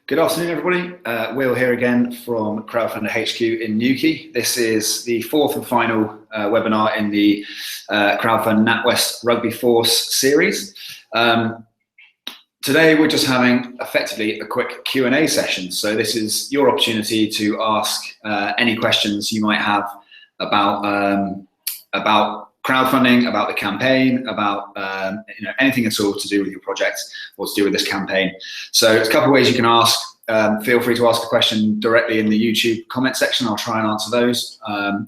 Good afternoon, everybody. Will here again from Crowdfund HQ in Newquay. This is the fourth and final webinar in the Crowdfund NatWest RugbyForce series. Today we're just having effectively a quick Q&A session. So this is your opportunity to ask any questions you might have about crowdfunding, about the campaign, about anything at all to do with your project or to do with this campaign. So there's a couple of ways you can ask. Feel free to ask a question directly in the YouTube comment section. I'll try and answer those.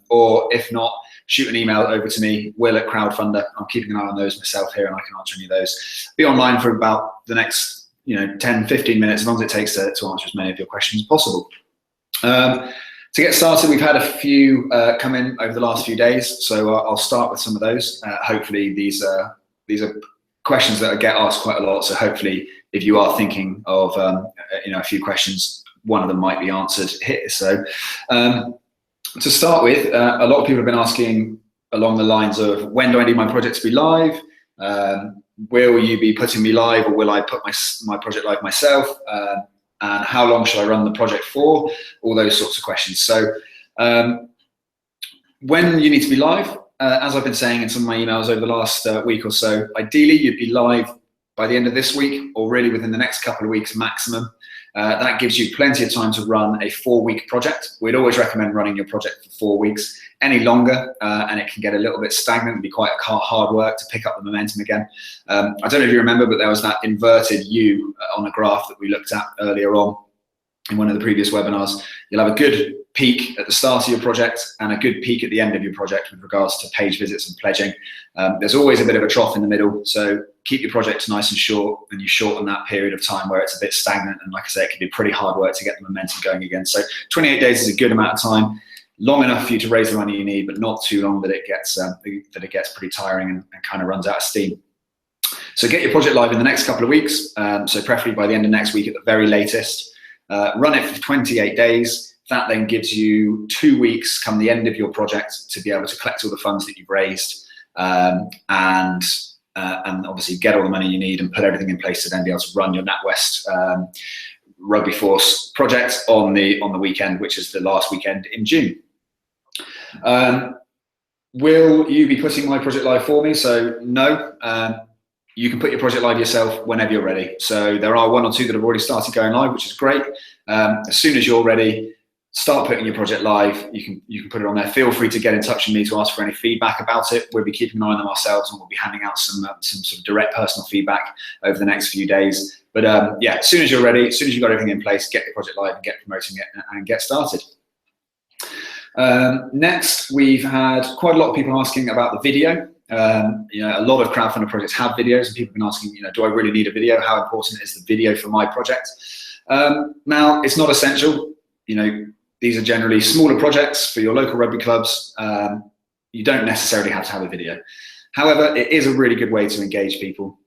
Or if not, shoot an email over to me, Will at Crowdfunder. I'm keeping an eye on those myself here and I can answer any of those. Be online for about the next 10, 15 minutes, as long as it takes to answer as many of your questions as possible. To get started, we've had a few come in over the last few days, so I'll start with some of those. Hopefully these are questions that I get asked quite a lot, so hopefully if you are thinking of a few questions, one of them might be answered here. So to start with, a lot of people have been asking along the lines of, when do I need my project to be live? Will you be putting me live, or will I put my project live myself? And how long should I run the project for? All those sorts of questions. So when you need to be live, as I've been saying in some of my emails over the last week or so, ideally you'd be live by the end of this week, or really within the next couple of weeks maximum. That gives you plenty of time to run a 4-week project. We'd always recommend running your project for 4 weeks. Any longer, and it can get a little bit stagnant and be quite hard work to pick up the momentum again. I don't know if you remember, but there was that inverted U on a graph that we looked at earlier on in one of the previous webinars. You'll have a good peak at the start of your project and a good peak at the end of your project with regards to page visits and pledging. There's always a bit of a trough in the middle, so keep your projects nice and short, and you shorten that period of time where it's a bit stagnant, and like I say, it can be pretty hard work to get the momentum going again. So 28 days is a good amount of time, long enough for you to raise the money you need, but not too long that it gets pretty tiring and kind of runs out of steam. So get your project live in the next couple of weeks, so preferably by the end of next week at the very latest. Run it for 28 days. That then gives you 2 weeks come the end of your project to be able to collect all the funds that you've raised, and obviously get all the money you need and put everything in place to then be able to run your NatWest RugbyForce project on the weekend, which is the last weekend in June. Will you be putting my project live for me? So no. You can put your project live yourself whenever you're ready. So there are 1 or 2 that have already started going live, which is great. As soon as you're ready, start putting your project live. You can put it on there. Feel free to get in touch with me to ask for any feedback about it. We'll be keeping an eye on them ourselves, and we'll be handing out some sort of direct personal feedback over the next few days. But yeah, as soon as you're ready, as soon as you've got everything in place, get your project live and get promoting it and get started. Next, we've had quite a lot of people asking about the video. A lot of crowdfunding projects have videos, and people have been asking, do I really need a video? How important is the video for my project? Now, it's not essential. These are generally smaller projects for your local rugby clubs. You don't necessarily have to have a video. However, it is a really good way to engage people.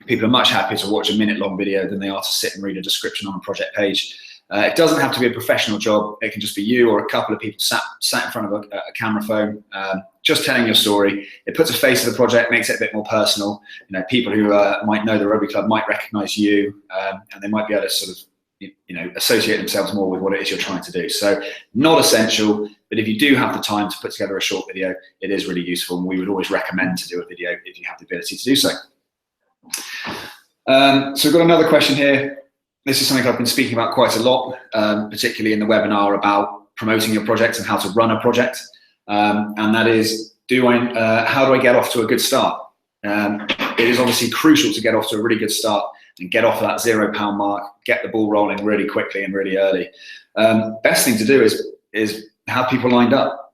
People are much happier to watch a minute-long video than they are to sit and read a description on a project page. It doesn't have to be a professional job. It can just be you or a couple of people sat in front of a camera phone, just telling your story. It puts a face to the project, makes it a bit more personal. People who might know the rugby club might recognise you, and they might be able to sort of associate themselves more with what it is you're trying to do. So not essential, but if you do have the time to put together a short video, it is really useful, and we would always recommend to do a video if you have the ability to do so. So we've got another question here. This is something I've been speaking about quite a lot, particularly in the webinar about promoting your project and how to run a project. And that is, how do I get off to a good start? It is obviously crucial to get off to a really good start and get off that £0 mark, get the ball rolling really quickly and really early. Best thing to do is have people lined up.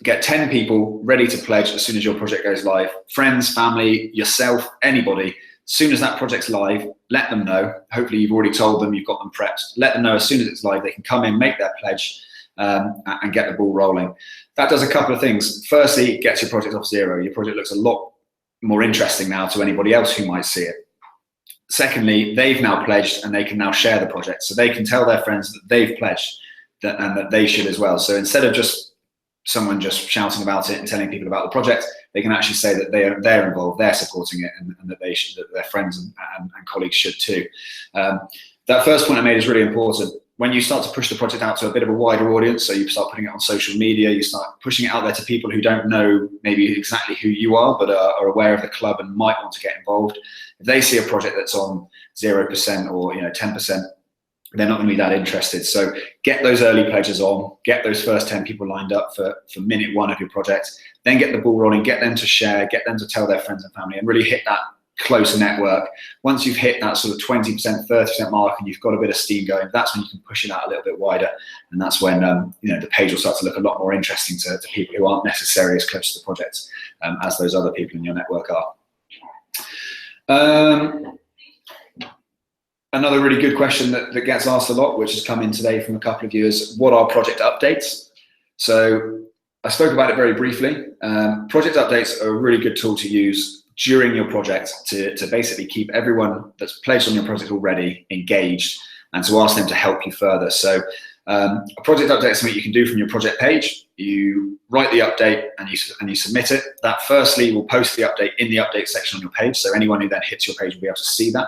Get 10 people ready to pledge as soon as your project goes live. Friends, family, yourself, anybody. As soon as that project's live, let them know. Hopefully you've already told them, you've got them prepped. Let them know as soon as it's live, they can come in, make their pledge, and get the ball rolling. That does a couple of things. Firstly, it gets your project off zero. Your project looks a lot more interesting now to anybody else who might see it. Secondly, they've now pledged and they can now share the project. So they can tell their friends that they've pledged and that they should as well. So instead of just someone just shouting about it and telling people about the project, they can actually say that they're involved, they're supporting it, and that their friends and colleagues should too. That first point I made is really important. When you start to push the project out to a bit of a wider audience, so you start putting it on social media, you start pushing it out there to people who don't know maybe exactly who you are, but are aware of the club and might want to get involved. If they see a project that's on 0% or 10%, they're not going to be that interested. So get those early pledges on, get those first 10 people lined up for minute one of your project, then get the ball rolling, get them to share, get them to tell their friends and family, and really hit that close network. Once you've hit that sort of 20%, 30% mark and you've got a bit of steam going, that's when you can push it out a little bit wider. And that's when the page will start to look a lot more interesting to people who aren't necessarily as close to the project as those other people in your network are. Another really good question that gets asked a lot, which has come in today from a couple of viewers: what are project updates? So I spoke about it very briefly. Project updates are a really good tool to use during your project to basically keep everyone that's pledged on your project already engaged and to ask them to help you further. So a project update is something you can do from your project page. You write the update and you submit it. That firstly will post the update in the update section on your page, so anyone who then hits your page will be able to see that.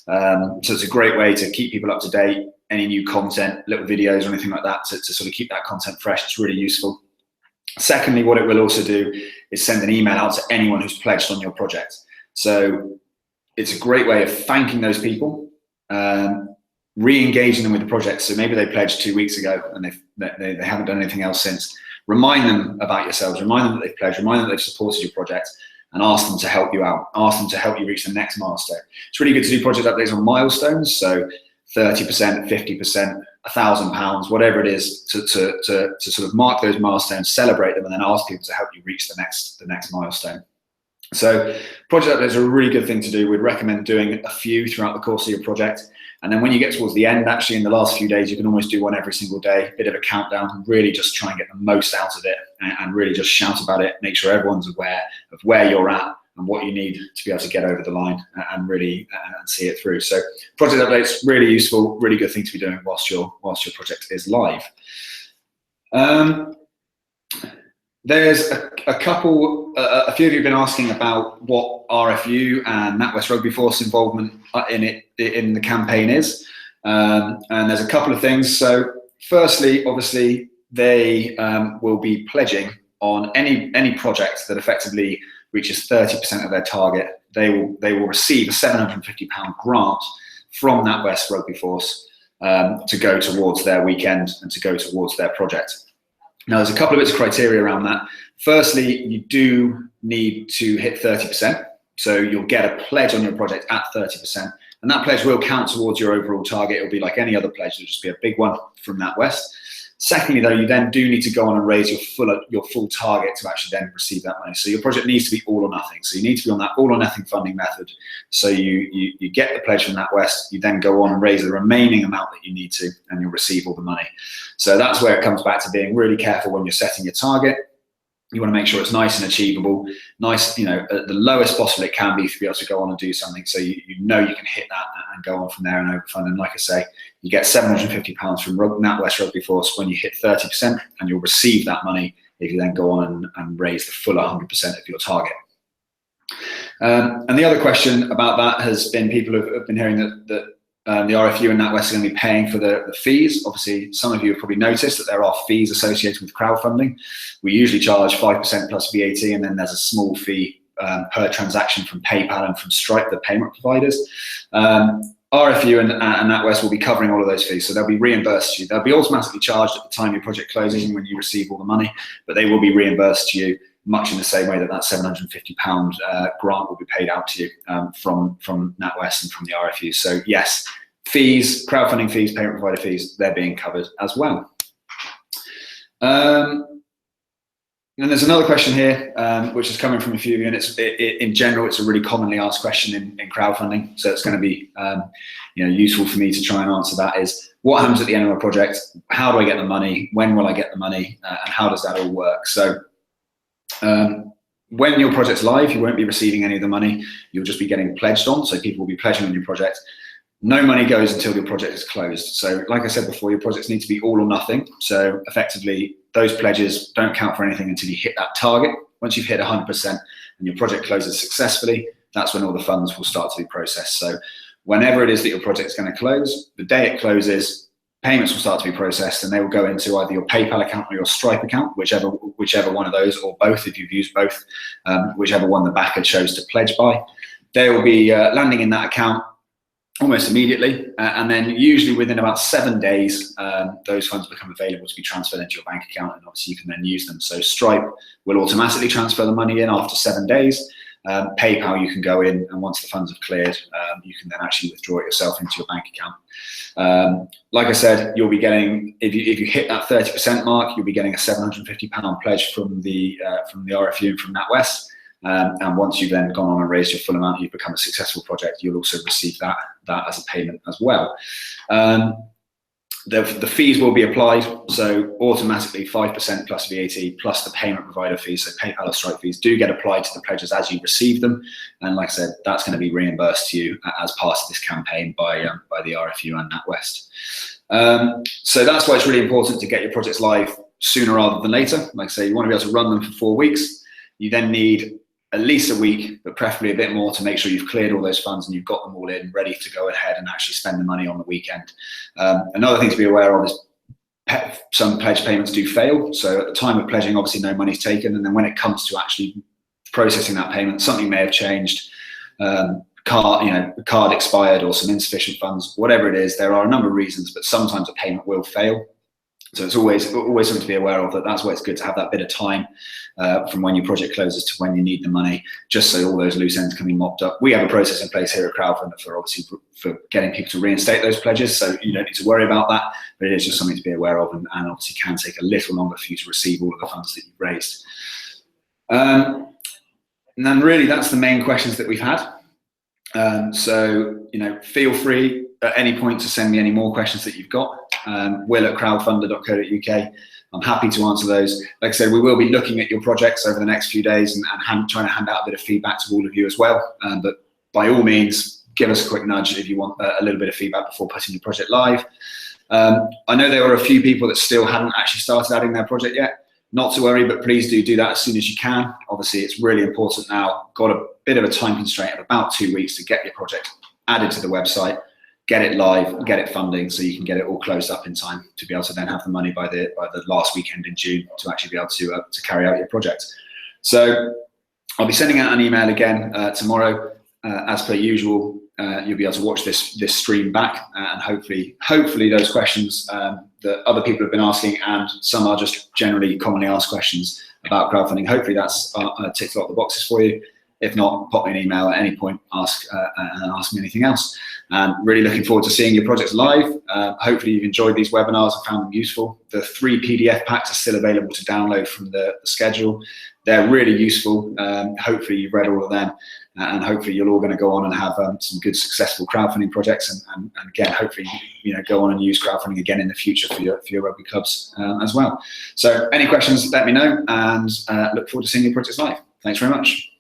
So it's a great way to keep people up to date, any new content, little videos or anything like that, to sort of keep that content fresh. It's really useful. Secondly, what it will also do is send an email out to anyone who's pledged on your project. So it's a great way of thanking those people, re-engaging them with the project. So maybe they pledged 2 weeks ago and they haven't done anything else since. Remind them about yourselves, remind them that they've pledged, remind them that they've supported your project, and ask them to help you out, ask them to help you reach the next milestone. It's really good to do project updates on milestones, so 30%, 50%, £1,000, whatever it is, to sort of mark those milestones, celebrate them, and then ask people to help you reach the next milestone. So project updates are a really good thing to do. We'd recommend doing a few throughout the course of your project. And then when you get towards the end, actually in the last few days, you can almost do one every single day, a bit of a countdown, and really just try and get the most out of it and really just shout about it, make sure everyone's aware of where you're at and what you need to be able to get over the line and really see it through. So project updates, really useful, really good thing to be doing whilst your project is live. There's a few of you have been asking about what RFU and NatWest RugbyForce involvement in the campaign is, and there's a couple of things. So firstly, obviously, they will be pledging on any project that effectively reaches 30% of their target. They will receive a £750 grant from NatWest RugbyForce to go towards their weekend and to go towards their project. Now, there's a couple of bits of criteria around that. Firstly, you do need to hit 30%. So you'll get a pledge on your project at 30%. And that pledge will count towards your overall target. It'll be like any other pledge. It'll just be a big one from NatWest. Secondly, though, you then do need to go on and raise your full target to actually then receive that money. So your project needs to be all or nothing. So you need to be on that all or nothing funding method. So you get the pledge from NatWest, you then go on and raise the remaining amount that you need to, and you'll receive all the money. So that's where it comes back to being really careful when you're setting your target. You want to make sure it's nice and achievable, nice, at the lowest possible it can be to be able to go on and do something. So you know you can hit that and go on from there and overfund. And like I say, you get £750 from NatWest RugbyForce when you hit 30%, and you'll receive that money if you then go on and raise the full 100% of your target. And the other question about that has been people have been hearing that the RFU and NatWest are going to be paying for the fees. Obviously, some of you have probably noticed that there are fees associated with crowdfunding. We usually charge 5% plus VAT, and then there's a small fee per transaction from PayPal and from Stripe, the payment providers. RFU and NatWest will be covering all of those fees, so they'll be reimbursed to you. They'll be automatically charged at the time your project closes and when you receive all the money, but they will be reimbursed to you much in the same way that £750 grant will be paid out to you from NatWest and from the RFU. So yes, fees, crowdfunding fees, payment provider fees, they're being covered as well. And there's another question here, which is coming from a few of you, and in general, it's a really commonly asked question in crowdfunding. So it's going to be useful for me to try and answer that is, what happens at the end of my project? How do I get the money? When will I get the money? And how does that all work? So when your project's live, you won't be receiving any of the money. You'll just be getting pledged on. So people will be pledging on your project. No money goes until your project is closed. So like I said before, your projects need to be all or nothing. So effectively, those pledges don't count for anything until you hit that target. Once you've hit 100% and your project closes successfully, that's when all the funds will start to be processed. So Whenever it is that your project is going to close, the day it closes, payments will start to be processed, and they will go into either your PayPal account or your Stripe account, whichever one of those, or both if you've used both, whichever one the backer chose to pledge by. They will be landing in that account almost immediately, and then usually within about 7 days, those funds become available to be transferred into your bank account, and obviously you can then use them. So Stripe will automatically transfer the money in after 7 days. PayPal, you can go in, and once the funds have cleared, you can then actually withdraw it yourself into your bank account. Like I said, you'll be getting, if you hit that 30% mark, you'll be getting a £750 pledge from the RFU and from NatWest. And once you've then gone on and raised your full amount, you've become a successful project, you'll also receive that as a payment as well. The fees will be applied, so automatically 5% plus VAT plus the payment provider fees, so PayPal or Stripe fees do get applied to the pledges as you receive them. And like I said, that's going to be reimbursed to you as part of this campaign by the RFU and NatWest. So that's why it's really important to get your projects live sooner rather than later. Like I say, you want to be able to run them for 4 weeks. You then need at least a week, but preferably a bit more, to make sure you've cleared all those funds and you've got them all in, ready to go ahead and actually spend the money on the weekend. Another thing to be aware of is some pledge payments do fail. So at the time of pledging, obviously no money's taken, and then when it comes to actually processing that payment, something may have changed. The card expired or some insufficient funds, whatever it is. There are a number of reasons, but sometimes a payment will fail. So it's always something to be aware of. That's why it's good to have that bit of time from when your project closes to when you need the money, just so all those loose ends can be mopped up. We have a process in place here at Crowdfund for getting people to reinstate those pledges, so you don't need to worry about that. But it is just something to be aware of, and obviously can take a little longer for you to receive all of the funds that you've raised. And then really that's the main questions that we've had. So feel free at any point to send me any more questions that you've got. will@crowdfunder.co.uk. I'm happy to answer those. Like I said, we will be looking at your projects over the next few days and trying to hand out a bit of feedback to all of you as well. But by all means, give us a quick nudge if you want a little bit of feedback before putting your project live. I know there are a few people that still haven't actually started adding their project yet. Not to worry, but please do that as soon as you can. Obviously, it's really important now. Got a bit of a time constraint of about 2 weeks to get your project added to the website, get it live, get it funding, so you can get it all closed up in time to be able to then have the money by the last weekend in June to actually be able to carry out your project. So I'll be sending out an email again tomorrow, as per usual. You'll be able to watch this stream back, and hopefully those questions that other people have been asking, and some are just generally commonly asked questions about crowdfunding, hopefully that's ticked a lot of the boxes for you. If not, pop me an email at any point, ask me anything else. Really looking forward to seeing your projects live. Hopefully you've enjoyed these webinars and found them useful. The 3 PDF packs are still available to download from the schedule. They're really useful. Hopefully you've read all of them, and hopefully you're all going to go on and have some good successful crowdfunding projects, and again, hopefully go on and use crowdfunding again in the future for your rugby clubs as well. So any questions, let me know, and look forward to seeing your projects live. Thanks very much.